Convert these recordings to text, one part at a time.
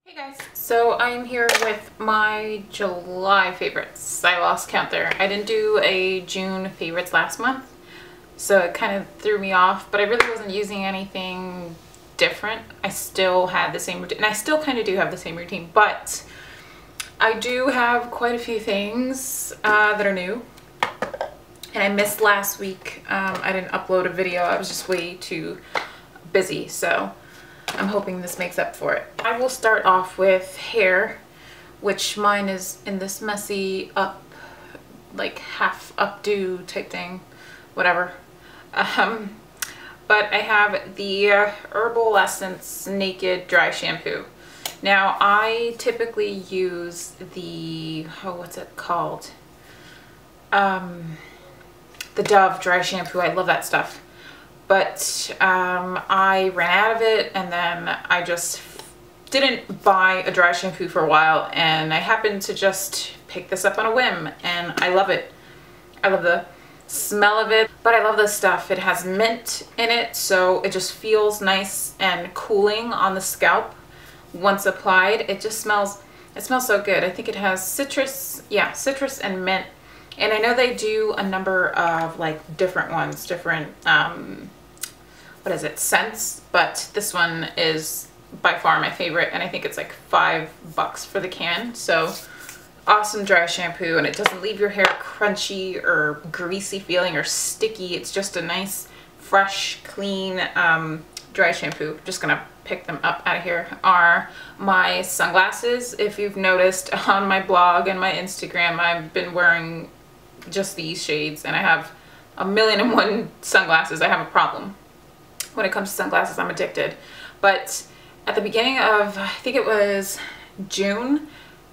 Hey guys, so I'm here with my July favorites. I lost count there. I didn't do a June favorites last month, so it kind of threw me off, but I really wasn't using anything different. I still had the same routine, and I still kind of do have the same routine, but I do have quite a few things that are new. And I missed last week. I didn't upload a video. I was just way too busy, so I'm hoping this makes up for it. I will start off with hair, which mine is in this messy up, like half updo type thing, whatever. But I have the Herbal Essence Naked Dry Shampoo. Now I typically use the, what's it called? The Dove Dry Shampoo. I love that stuff. But I ran out of it, and then I just didn't buy a dry shampoo for a while, and I happened to just pick this up on a whim, and I love it. I love the smell of it, but I love this stuff. It has mint in it, so it just feels nice and cooling on the scalp once applied. It just smells, it smells so good. I think it has citrus, yeah, citrus and mint. And I know they do a number of like different ones, different, what is it, scents, but this one is by far my favorite, and I think it's like $5 for the can. So awesome dry shampoo, and it doesn't leave your hair crunchy or greasy feeling or sticky. It's just a nice, fresh, clean dry shampoo. Just gonna pick them up out of here. Are my sunglasses. If you've noticed on my blog and my Instagram, I've been wearing just these shades, and I have 1,000,001 sunglasses. I have a problem when it comes to sunglasses. I'm addicted. But at the beginning of, I think it was June,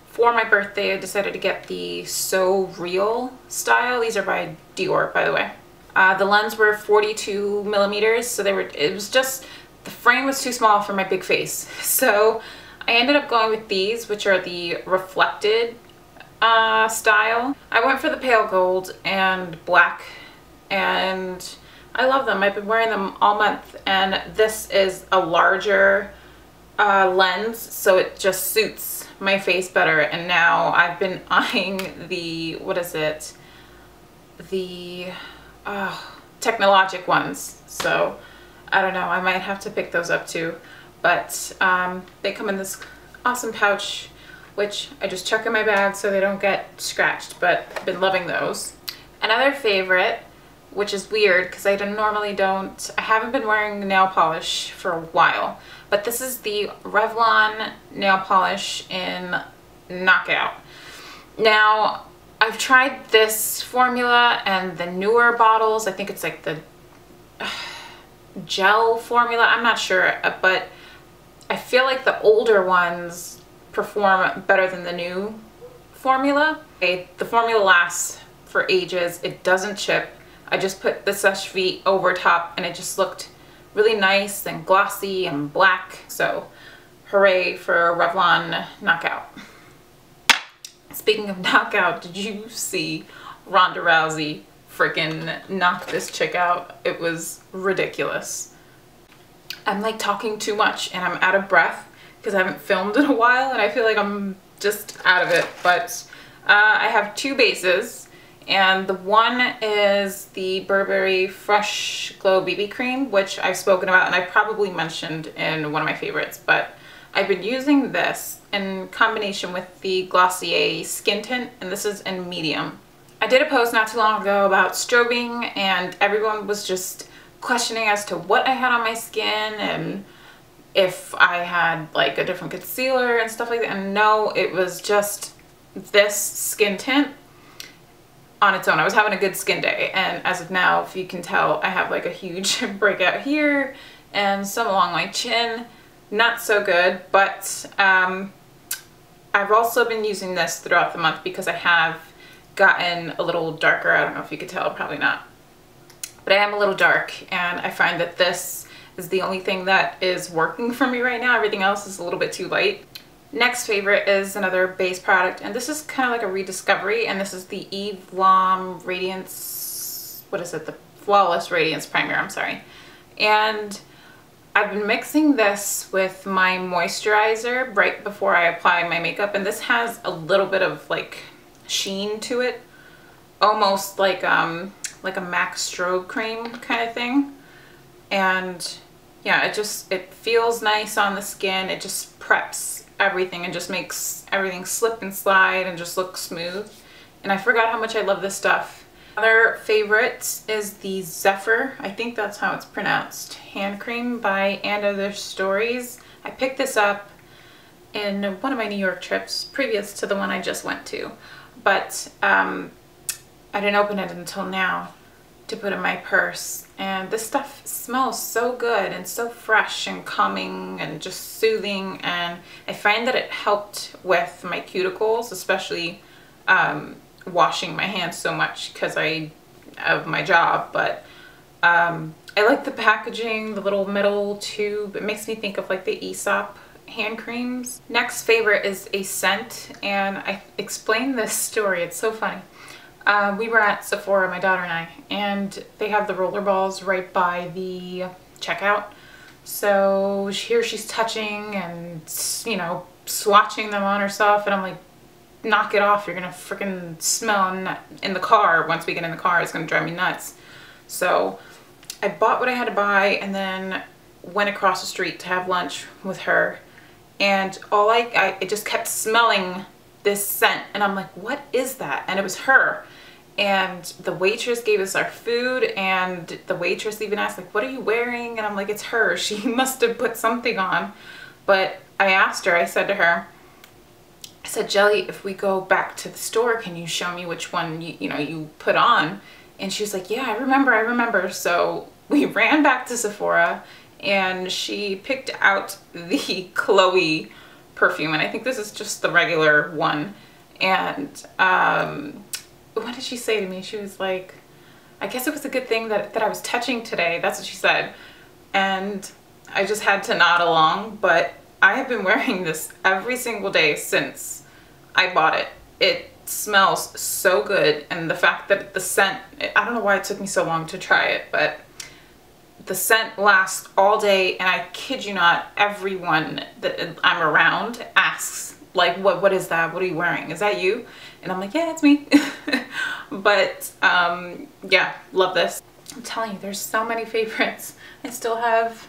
for my birthday, I decided to get the So Real style. These are by Dior, by the way. The lens were 42 millimeters, so they were, it was just, the frame was too small for my big face. So I ended up going with these, which are the reflected style. I went for the pale gold and black, and I love them. I've been wearing them all month, and this is a larger lens, so it just suits my face better. And now I've been eyeing the, what is it, the Technologic ones, so I don't know, I might have to pick those up too. But they come in this awesome pouch, which I just chuck in my bag so they don't get scratched, but I've been loving those. Another favorite, which is weird because I I haven't been wearing nail polish for a while, but this is the Revlon nail polish in Knockout. Now, I've tried this formula and the newer bottles. I think it's like the gel formula. I'm not sure, but I feel like the older ones perform better than the new formula. Okay, the formula lasts for ages. It doesn't chip. I just put the Seche Vite over top, and it just looked really nice and glossy and black. So hooray for Revlon Knockout. Speaking of Knockout, did you see Ronda Rousey freaking knock this chick out? It was ridiculous. I'm like talking too much, and I'm out of breath because I haven't filmed in a while, and I feel like I'm just out of it. But I have two bases, and the one is the Burberry Fresh Glow BB Cream, which I've spoken about and I probably mentioned in one of my favorites, but I've been using this in combination with the Glossier Skin Tint, and this is in medium. I did a post not too long ago about strobing, and everyone was just questioning as to what I had on my skin and if I had like a different concealer and stuff like that. And no, it was just this skin tint on its own. I was having a good skin day, and as of now, if you can tell, I have like a huge breakout here and some along my chin. Not so good, but I've also been using this throughout the month because I have gotten a little darker. I don't know if you could tell, probably not, but I am a little dark, and I find that this is the only thing that is working for me right now. Everything else is a little bit too light. Next favorite is another base product, and this is kind of like a rediscovery, and this is the Eve Lom Radiance, what is it, the Flawless Radiance Primer, I'm sorry. And I've been mixing this with my moisturizer right before I apply my makeup, and this has a little bit of like sheen to it, almost like a MAC strobe cream kind of thing. And yeah, it feels nice on the skin. It just preps everything and just makes everything slip and slide and just look smooth. And I forgot how much I love this stuff. Another favorite is the Zephyr, I think that's how it's pronounced, hand cream by And Other Stories. I picked this up in one of my New York trips previous to the one I just went to, but I didn't open it until now to put in my purse. And this stuff smells so good and so fresh and calming and just soothing, and I find that it helped with my cuticles, especially washing my hands so much because of my job. But I like the packaging, the little metal tube. It makes me think of like the Aesop hand creams. Next favorite is a scent, and I explained this story, it's so funny. We were at Sephora, my daughter and I, and they have the roller balls right by the checkout. So here she's touching and, you know, swatching them on herself, and I'm like, knock it off, you're gonna freaking smell in the car. Once we get in the car, it's gonna drive me nuts. So I bought what I had to buy and then went across the street to have lunch with her, and it just kept smelling this scent, and I'm like, what is that? And it was her. And the waitress gave us our food, and the waitress even asked, like, what are you wearing? And I'm like, it's her. She must have put something on. But I asked her, I said to her, I said, Jelly, if we go back to the store, can you show me which one you put on? And she was like, yeah, I remember. So we ran back to Sephora, and she picked out the Chloe perfume, and I think this is just the regular one. And what did she say to me? She was like, I guess it was a good thing that I was touching today. That's what she said. And I just had to nod along, but I have been wearing this every single day since I bought it. It smells so good, and the fact that the scent, I don't know why it took me so long to try it, but the scent lasts all day, and I kid you not, everyone that I'm around asks, like, what is that? What are you wearing? Is that you? And I'm like, yeah, it's me. But yeah, love this. I'm telling you, there's so many favorites. I still have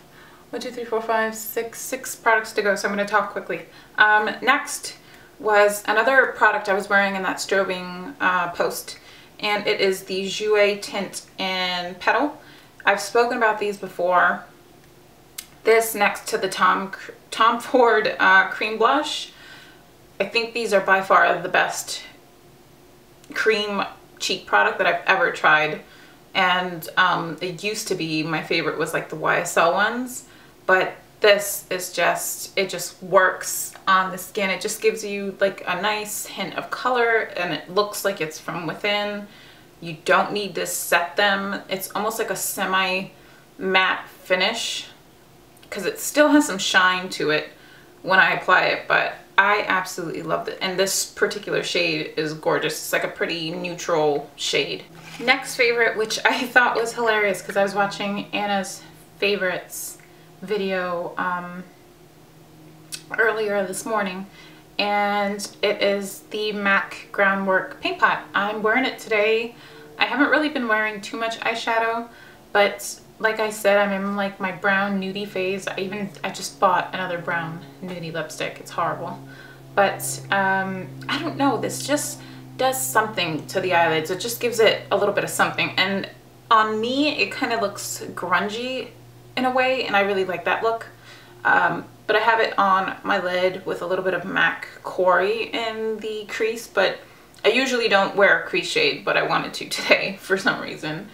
6 products to go, so I'm going to talk quickly. Next was another product I was wearing in that strobing post, and it is the Jouer Tint in Petal. I've spoken about these before. This next to the Tom Ford cream blush. I think these are by far the best cream cheek product that I've ever tried, and it used to be my favorite was like the YSL ones, but this is it just works on the skin. It just gives you like a nice hint of color, and it looks like it's from within. You don't need to set them. It's almost like a semi matte finish because it still has some shine to it when I apply it, but I absolutely loved it. And this particular shade is gorgeous. It's like a pretty neutral shade. Next favorite, which I thought was hilarious because I was watching Anna's favorites video earlier this morning, and it is the M.A.C Groundwork paint pot. I'm wearing it today. I haven't really been wearing too much eyeshadow, but like I said, I'm in like my brown nudie phase. I just bought another brown nudie lipstick. It's horrible, but I don't know, this just does something to the eyelids. It just gives it a little bit of something, and on me it kind of looks grungy in a way, and I really like that look. But I have it on my lid with a little bit of M.A.C Quarry in the crease, but I usually don't wear a crease shade, but I wanted to today for some reason.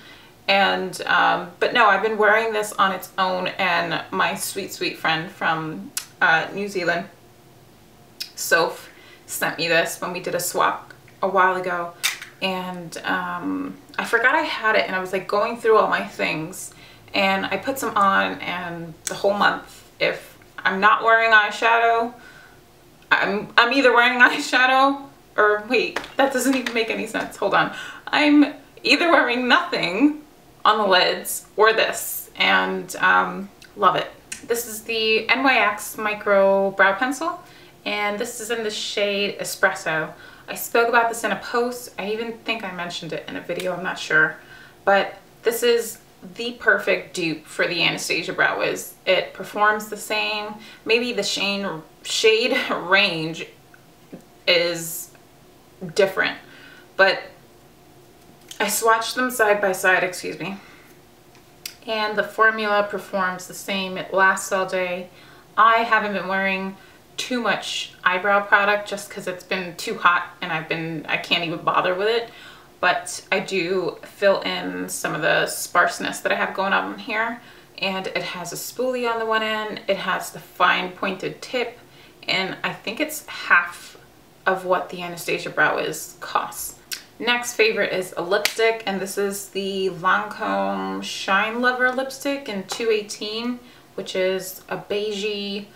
And but no, I've been wearing this on its own, and my sweet friend from New Zealand, Soph, sent me this when we did a swap a while ago, and I forgot I had it, and I was like going through all my things, and I put some on, and the whole month, if I'm not wearing eyeshadow, I'm either wearing eyeshadow, or wait, that doesn't even make any sense, hold on, I'm either wearing nothing on the lids or this, and love it. This is the NYX Micro Brow Pencil, and this is in the shade Espresso. I spoke about this in a post. I even think I mentioned it in a video, I'm not sure. But this is the perfect dupe for the Anastasia Brow Wiz. It performs the same. Maybe the shade range is different, but I swatched them side by side, excuse me, and the formula performs the same. It lasts all day. I haven't been wearing too much eyebrow product just because it's been too hot and I can't even bother with it, but I do fill in some of the sparseness that I have going on here, and it has a spoolie on the one end, it has the fine pointed tip, and I think it's half of what the Anastasia Brow Wiz costs. Next favorite is a lipstick, and this is the Lancome Shine Lover lipstick in 218, which is a beigey,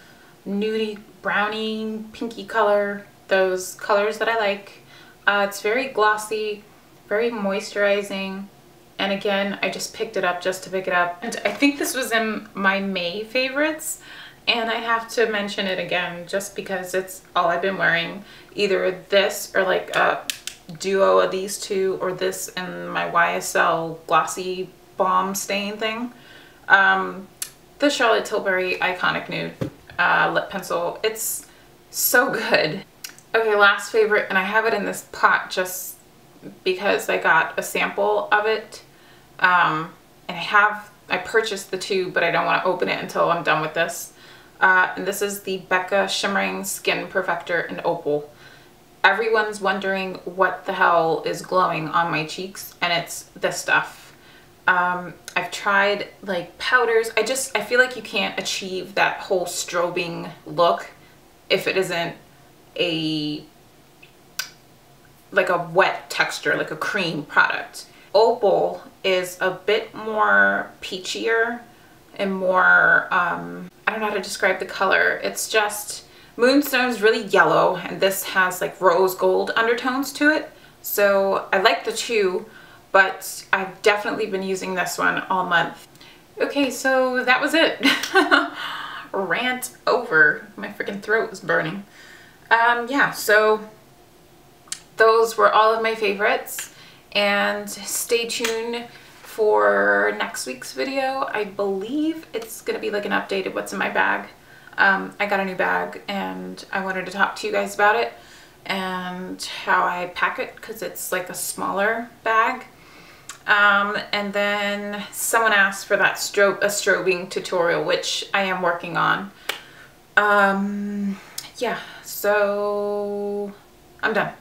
nudie, brownie, pinky color, those colors that I like. It's very glossy, very moisturizing, and again, I just picked it up just to pick it up. And I think this was in my May favorites, and I have to mention it again just because it's all I've been wearing. Either this or like a duo of these two, or this and my YSL Glossy Balm Stain thing. The Charlotte Tilbury Iconic Nude lip pencil. It's so good. Okay, last favorite, and I have it in this pot just because I got a sample of it. And I purchased the two, but I don't want to open it until I'm done with this. And this is the Becca Shimmering Skin Perfector in Opal. Everyone's wondering what the hell is glowing on my cheeks, and it's this stuff. I've tried like powders. I feel like you can't achieve that whole strobing look if it isn't like a wet texture, like a cream product. Opal is a bit more peachier and more, I don't know how to describe the color. It's just, Moonstone's really yellow, and this has like rose gold undertones to it. So I like the two, but I've definitely been using this one all month. Okay, so that was it. Rant over. My freaking throat was burning. Yeah, so those were all of my favorites, and stay tuned for next week's video. I believe it's gonna be like an updated what's in my bag. I got a new bag and I wanted to talk to you guys about it and how I pack it, because it's like a smaller bag. And then someone asked for that strobing tutorial, which I am working on. Yeah, so I'm done.